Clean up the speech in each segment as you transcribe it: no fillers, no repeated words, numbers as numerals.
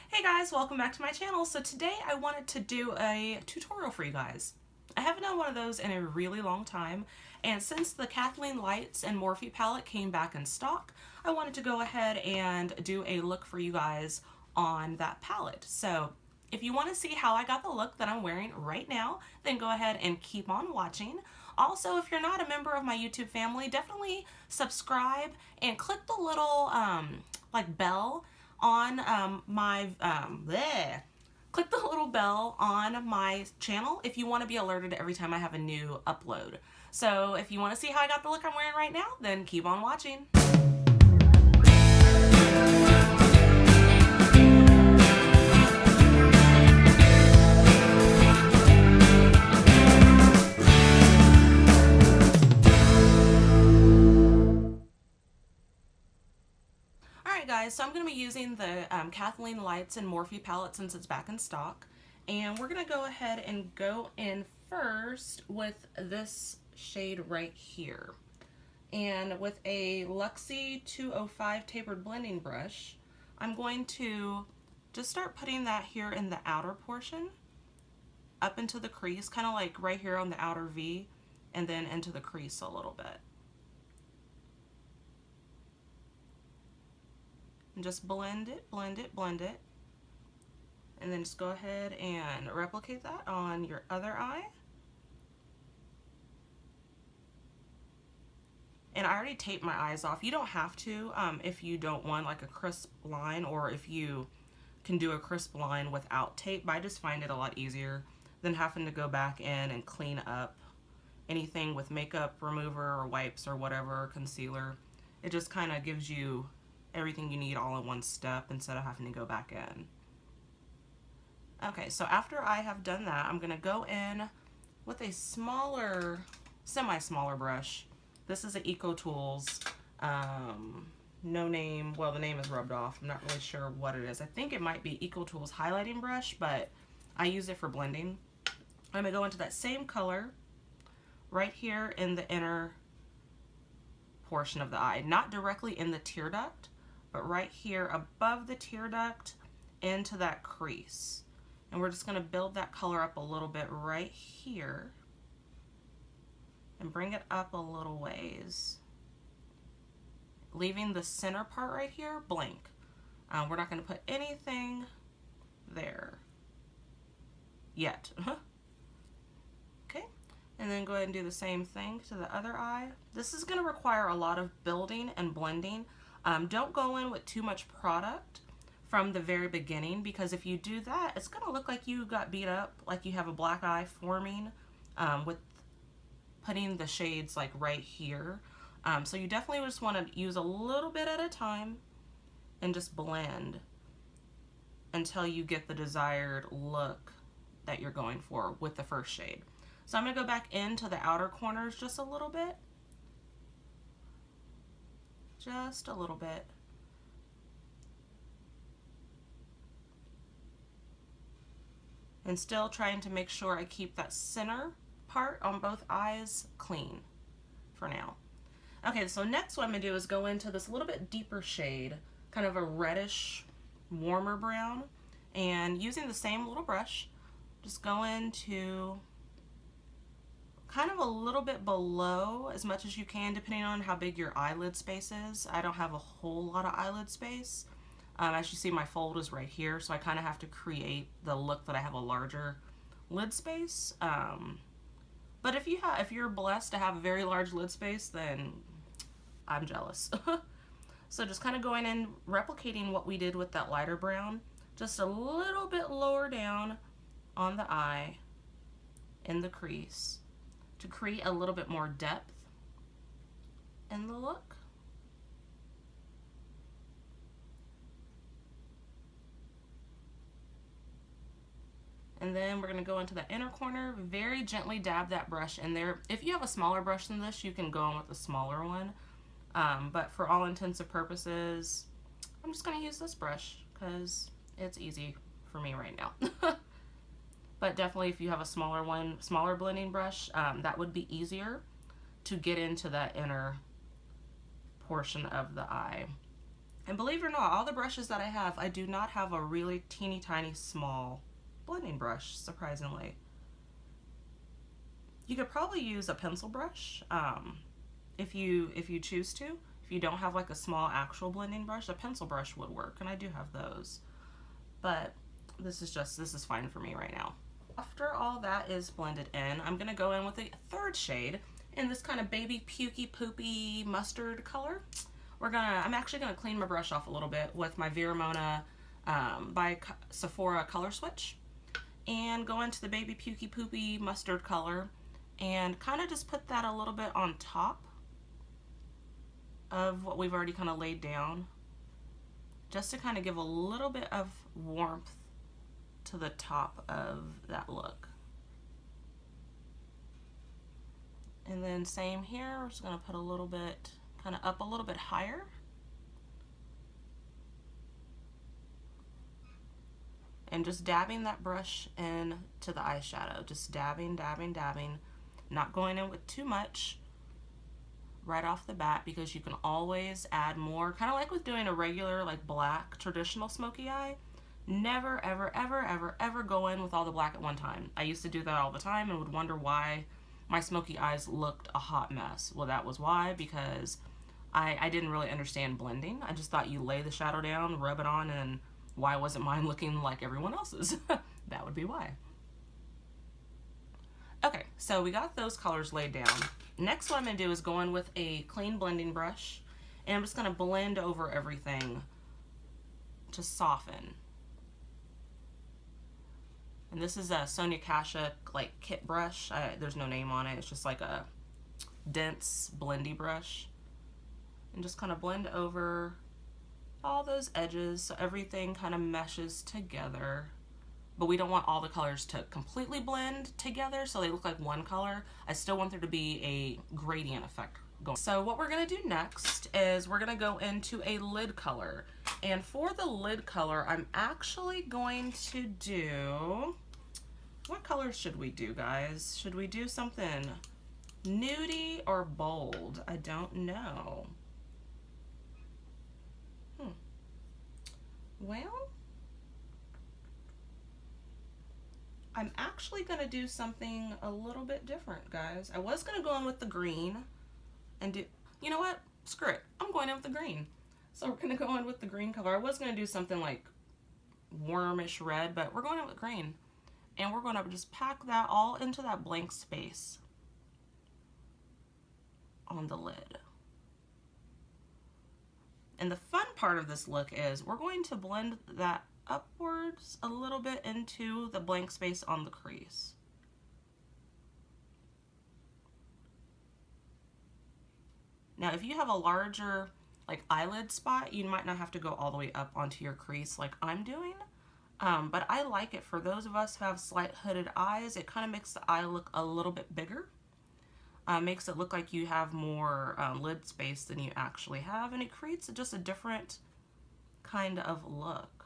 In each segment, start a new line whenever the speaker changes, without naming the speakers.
Hey guys, welcome back to my channel. So today I wanted to do a tutorial for you guys. I haven't done one of those in a really long time, and since the Kathleen Lights and Morphe palette came back in stock, I wanted to go ahead and do a look for you guys on that palette. So if you want to see how I got the look that I'm wearing right now, then go ahead and keep on watching. Also, if you're not a member of my YouTube family, definitely subscribe and click the little bell on click the little bell on my channel if you want to be alerted every time I have a new upload. So if you want to see how I got the look I'm wearing right now, then keep on watching. Guys, so I'm going to be using the Kathleen Lights and Morphe palette since it's back in stock, and we're going to go ahead and go in first with this shade right here, and with a Luxie 205 tapered blending brush I'm going to just start putting that here in the outer portion up into the crease, kind of like right here on the outer V, and then into the crease a little bit. And just blend it, blend it, blend it. And then just go ahead and replicate that on your other eye. And I already taped my eyes off. You don't have to if you don't want like a crisp line, or if you can do a crisp line without tape. But I just find it a lot easier than having to go back in and clean up anything with makeup remover or wipes or whatever, concealer. It just kind of gives you everything you need all in one step instead of having to go back in. Okay, so after I have done that, I'm gonna go in with a smaller, semi-smaller brush. This is an Eco Tools, no name, well the name is rubbed off, I'm not really sure what it is. I think it might be Eco Tools highlighting brush, but I use it for blending. I'm gonna go into that same color right here in the inner portion of the eye, not directly in the tear duct, but right here above the tear duct into that crease. And we're just going to build that color up a little bit right here and bring it up a little ways, leaving the center part right here blank. We're not going to put anything there yet. Okay, and then go ahead and do the same thing to the other eye. This is going to require a lot of building and blending. Don't go in with too much product from the very beginning, because if you do that, it's going to look like you got beat up, like you have a black eye forming with putting the shades like right here. So you definitely just want to use a little bit at a time and just blend until you get the desired look that you're going for with the first shade. So I'm going to go back into the outer corners just a little bit. Just a little bit. And still trying to make sure I keep that center part on both eyes clean for now. Okay, so next what I'm going to do is go into this little bit deeper shade, kind of a reddish, warmer brown, and using the same little brush, just go into kind of a little bit below as much as you can, depending on how big your eyelid space is. I don't have a whole lot of eyelid space. As you see, my fold is right here, so I kind of have to create the look that I have a larger lid space. But if you're blessed to have a very large lid space, then I'm jealous. So just kind of going in, replicating what we did with that lighter brown, just a little bit lower down on the eye in the crease, to create a little bit more depth in the look. And then we're going to go into the inner corner, very gently dab that brush in there. If you have a smaller brush than this, you can go in with a smaller one. But for all intents and purposes, I'm just going to use this brush because it's easy for me right now. But definitely if you have a smaller one, smaller blending brush, that would be easier to get into that inner portion of the eye. And believe it or not, all the brushes that I have, I do not have a really teeny tiny small blending brush, surprisingly. You could probably use a pencil brush if you choose to. If you don't have like a small actual blending brush, a pencil brush would work, and I do have those. But this is fine for me right now. After all that is blended in, I'm gonna go in with a third shade in this kind of baby pukey poopy mustard color. I'm actually gonna clean my brush off a little bit with my Veramona by Sephora Color Switch, and go into the baby pukey poopy mustard color and kind of just put that a little bit on top of what we've already kind of laid down, just to kind of give a little bit of warmth to the top of that look. And then same here, we're just going to put a little bit, kind of up a little bit higher. And just dabbing that brush in to the eyeshadow. Just dabbing, dabbing, dabbing. Not going in with too much right off the bat, because you can always add more. Kind of like with doing a regular, like black, traditional smoky eye. Never, ever, ever, ever, ever go in with all the black at one time. I used to do that all the time and would wonder why my smoky eyes looked a hot mess. Well, that was why, because I didn't really understand blending. I just thought you lay the shadow down, rub it on, and why wasn't mine looking like everyone else's? That would be why. Okay, so we got those colors laid down. Next, what I'm going to do is go in with a clean blending brush, and I'm just going to blend over everything to soften. And this is a Sonia Kashuk like kit brush. There's no name on it. It's just like a dense blendy brush. And just kind of blend over all those edges so everything kind of meshes together. But we don't want all the colors to completely blend together so they look like one color. I still want there to be a gradient effect going. So what we're going to do next is we're going to go into a lid color. And for the lid color, I'm actually going to do... What color should we do, guys? Should we do something nudie or bold? I don't know. Well, I'm actually going to do something a little bit different, guys. I was going to go in with the green and do... You know what? Screw it. I'm going in with the green. So we're going to go in with the green color. I was going to do something like warmish red, but we're going in with green. And we're going to just pack that all into that blank space on the lid. And the fun part of this look is we're going to blend that upwards a little bit into the blank space on the crease. Now, if you have a larger like eyelid spot, you might not have to go all the way up onto your crease like I'm doing. But I like it for those of us who have slight hooded eyes. It kind of makes the eye look a little bit bigger. Makes it look like you have more lid space than you actually have, and it creates just a different kind of look.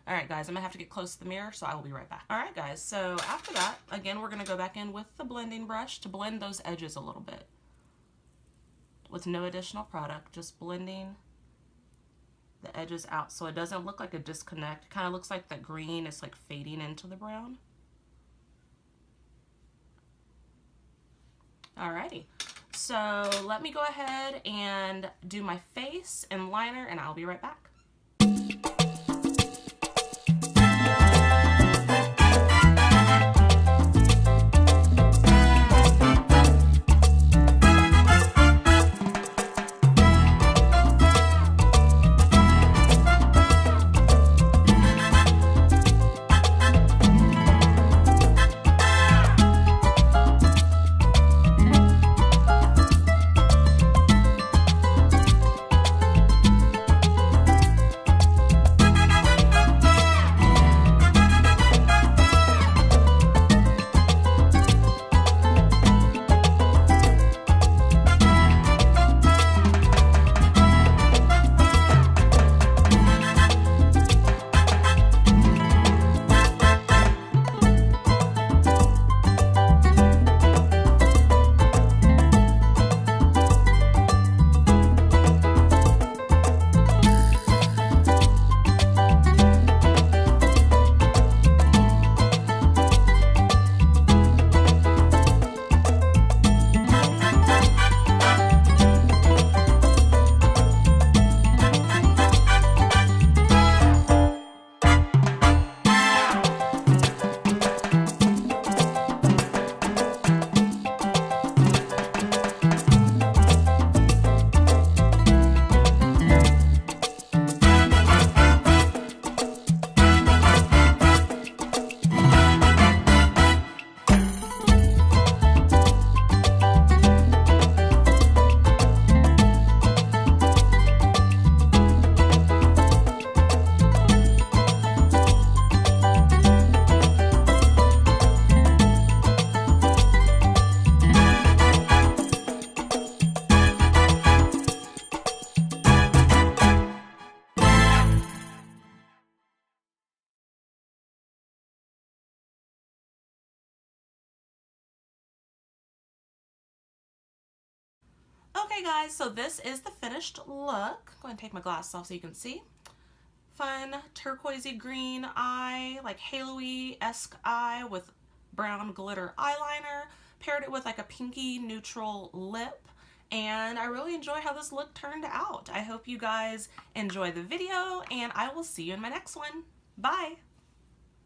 Alright guys, I'm going to have to get close to the mirror, so I will be right back. Alright guys, so after that, again, we're going to go back in with the blending brush to blend those edges a little bit. With no additional product, just blending the edges out so it doesn't look like a disconnect. It kind of looks like that green is like fading into the brown. Alrighty, so let me go ahead and do my face and liner, and I'll be right back. Okay guys, so this is the finished look. I'm going to take my glasses off so you can see. Fun turquoisey green eye, like halo-y-esque eye with brown glitter eyeliner. Paired it with like a pinky neutral lip. And I really enjoy how this look turned out. I hope you guys enjoy the video and I will see you in my next one. Bye!